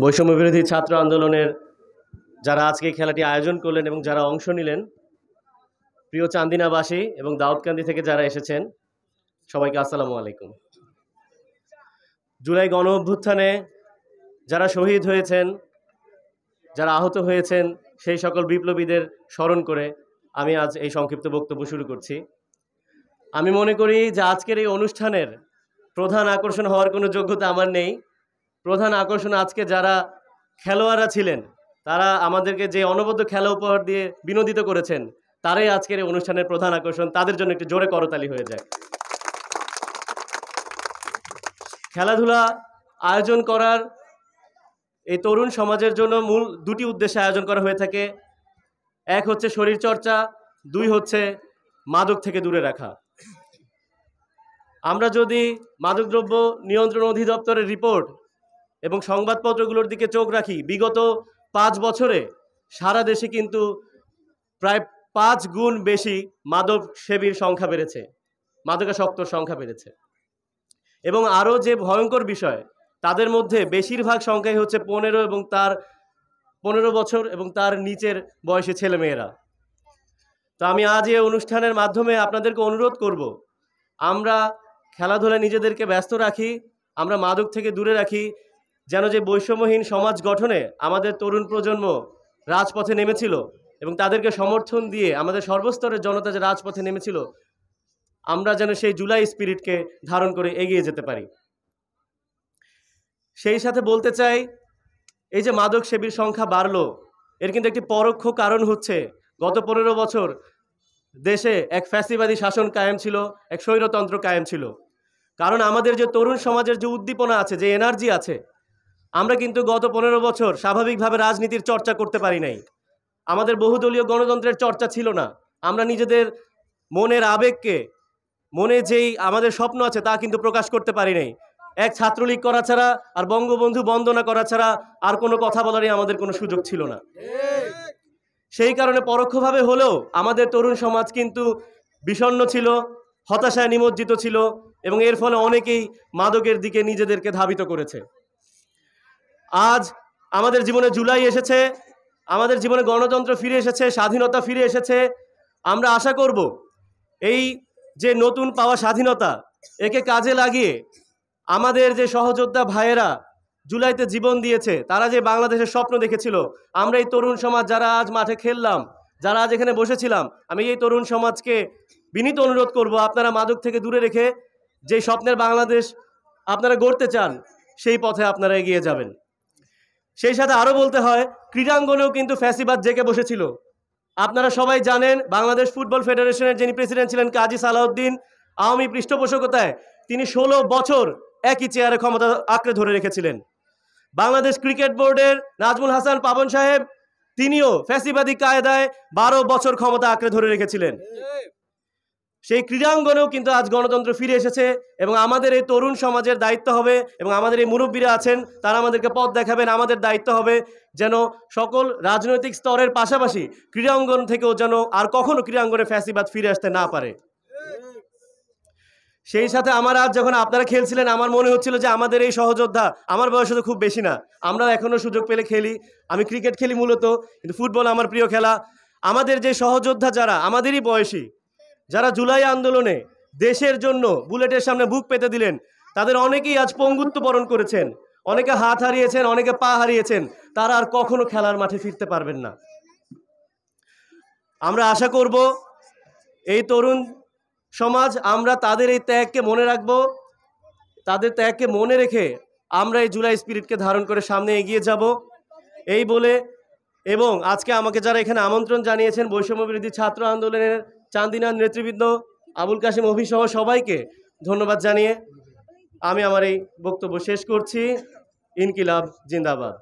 বৈষম্য বিরোধী ছাত্র আন্দোলনের যারা আজকে খেলাটি আয়োজন করলেন এবং যারা অংশ নিলেন, প্রিয় চান্দিনাবাসী এবং দাউদকান্দি থেকে যারা এসেছেন, সবাইকে আসসালামু আলাইকুম। জুলাই গণ অভ্যুত্থানে যারা শহীদ হয়েছেন, যারা আহত হয়েছেন, সেই সকল বিপ্লবীদের স্মরণ করে আমি আজ এই সংক্ষিপ্ত বক্তব্য শুরু করছি। আমি মনে করি যে আজকের এই অনুষ্ঠানের প্রধান আকর্ষণ হওয়ার কোনো যোগ্যতা আমার নেই। প্রধান আকর্ষণ আজকে যারা খেলোয়াড়রা ছিলেন, তারা আমাদেরকে যে অনবদ্য খেলা উপহার দিয়ে বিনোদিত করেছেন, তারাই আজকের এই অনুষ্ঠানের প্রধান আকর্ষণ। তাদের জন্য একটু জোরে করতালি হয়ে যায়। খেলাধুলা আয়োজন করার এই তরুণ সমাজের জন্য মূল দুটি উদ্দেশ্যে আয়োজন করা হয়ে থাকে। এক হচ্ছে শরীরচর্চা, দুই হচ্ছে মাদক থেকে দূরে রাখা। আমরা যদি মাদকদ্রব্য নিয়ন্ত্রণ অধিদপ্তরের রিপোর্ট এবং সংবাদপত্রগুলোর দিকে চোখ রাখি, বিগত 5 বছরে সারা দেশে কিন্তু প্রায় 5 গুণ বেশি মাদক সেবীর সংখ্যা বেড়েছে, মাদকাসক্তর সংখ্যা বেড়েছে। এবং আরও যে ভয়ঙ্কর বিষয়, তাদের মধ্যে বেশিরভাগ সংখ্যাই হচ্ছে 15 বছর এবং তার নিচের বয়সী ছেলেমেয়েরা। তো আমি আজ এই অনুষ্ঠানের মাধ্যমে আপনাদেরকে অনুরোধ করব, আমরা খেলাধুলায় নিজেদেরকে ব্যস্ত রাখি, আমরা মাদক থেকে দূরে রাখি, যেন যে বৈষম্যহীন সমাজ গঠনে আমাদের তরুণ প্রজন্ম রাজপথে নেমেছিল এবং তাদেরকে সমর্থন দিয়ে আমাদের সর্বস্তরের জনতা যে রাজপথে নেমেছিল, আমরা যেন সেই জুলাই স্পিরিটকে ধারণ করে এগিয়ে যেতে পারি। সেই সাথে বলতে চাই, এই যে মাদক সেবীর সংখ্যা বাড়লো, এর কিন্তু একটি পরোক্ষ কারণ হচ্ছে গত 15 বছর দেশে এক ফ্যাসিবাদী শাসন কায়েম ছিল, এক স্বৈরতন্ত্র কায়েম ছিল। কারণ আমাদের যে তরুণ সমাজের যে উদ্দীপনা আছে, যে এনার্জি আছে, আমরা কিন্তু গত 15 বছর স্বাভাবিকভাবে রাজনীতির চর্চা করতে পারি নাই। আমাদের বহুদলীয় গণতন্ত্রের চর্চা ছিল না। আমরা নিজেদের মনের আবেগকে, মনে যেই আমাদের স্বপ্ন আছে, তা কিন্তু প্রকাশ করতে পারি নাই। এক ছাত্রলীগ করা ছাড়া আর বঙ্গবন্ধু বন্দনা করা ছাড়া আর কোনো কথা বলারই আমাদের কোনো সুযোগ ছিল না। সেই কারণে পরোক্ষভাবে হলেও আমাদের তরুণ সমাজ কিন্তু বিষণ্ণ ছিল, হতাশায় নিমজ্জিত ছিল এবং এর ফলে অনেকেই মাদকের দিকে নিজেদেরকে ধাবিত করেছে। আজ আমাদের জীবনে জুলাই এসেছে, আমাদের জীবনে গণতন্ত্র ফিরে এসেছে, স্বাধীনতা ফিরে এসেছে। আমরা আশা করব এই যে নতুন পাওয়া স্বাধীনতা, একে কাজে লাগিয়ে আমাদের যে সহযোদ্ধা ভাইয়েরা জুলাইতে জীবন দিয়েছে, তারা যে বাংলাদেশের স্বপ্ন দেখেছিল, আমরা এই তরুণ সমাজ যারা আজ মাঠে খেললাম, যারা আজ এখানে বসেছিলাম, আমি এই তরুণ সমাজকে বিনীত অনুরোধ করব, আপনারা মাদক থেকে দূরে রেখে যে স্বপ্নের বাংলাদেশ আপনারা গড়তে চান, সেই পথে আপনারা এগিয়ে যাবেন। সেই সাথে আরও বলতে হয়, ক্রীড়াঙ্গনেও কিন্তু ফ্যাসিবাদ জেগে বসেছিল। আপনারা সবাই জানেন, বাংলাদেশ ফুটবল ফেডারেশনের যিনি প্রেসিডেন্ট ছিলেন কাজী সালাউদ্দিন, আওয়ামী পৃষ্ঠপোষকতায় তিনি 16 বছর একই চেয়ারে ক্ষমতা আঁকড়ে ধরে রেখেছিলেন। বাংলাদেশ ক্রিকেট বোর্ডের নাজমুল হাসান পাবন সাহেব, তিনিও ফ্যাসিবাদী কায়দায় 12 বছর ক্ষমতা আঁকড়ে ধরে রেখেছিলেন। সেই ক্রীড়াঙ্গনেও কিন্তু আজ গণতন্ত্র ফিরে এসেছে এবং আমাদের এই তরুণ সমাজের দায়িত্ব হবে, এবং আমাদের এই মুরব্বীরা আছেন, তারা আমাদেরকে পথ দেখাবেন। আমাদের দায়িত্ব হবে যেন সকল রাজনৈতিক স্তরের পাশাপাশি ক্রীড়াঙ্গন থেকেও যেন আর কখনো ক্রীড়াঙ্গনে ফ্যাসিবাদ ফিরে আসতে না পারে। সেই সাথে আমার আজ যখন আপনারা খেলছিলেন, আমার মনে হচ্ছিল যে আমাদের এই সহযোদ্ধা, আমার বয়স তো খুব বেশি না, আমরা এখনও সুযোগ পেলে খেলি। আমি ক্রিকেট খেলি মূলত, কিন্তু ফুটবল আমার প্রিয় খেলা। আমাদের যে সহযোদ্ধা যারা আমাদেরই বয়সী, যারা জুলাই আন্দোলনে দেশের জন্য বুলেটের সামনে বুক পেতে দিলেন, তাদের অনেকেই আজ পঙ্গুত্ব বরণ করেছেন, অনেকে হাত হারিয়েছেন, অনেকে পা হারিয়েছেন। তারা আর কখনো খেলার মাঠে ফিরতে পারবেন না। আমরা আশা করব এই তরুণ সমাজ, আমরা তাদের এই ত্যাগকে মনে রাখব, তাদের ত্যাগকে মনে রেখে আমরা এই জুলাই স্পিরিটকে ধারণ করে সামনে এগিয়ে যাব। এই বলে, এবং আজকে আমাকে যারা এখানে আমন্ত্রণ জানিয়েছেন, বৈষম্য বিরোধী ছাত্র আন্দোলনের চান্দিনার নেতৃবৃন্দ, আবুল কাশেম অভি সহ সবাইকে ধন্যবাদ জানিয়ে আমি আমার এই বক্তব্য শেষ করছি। ইনকিলাব জিন্দাবাদ।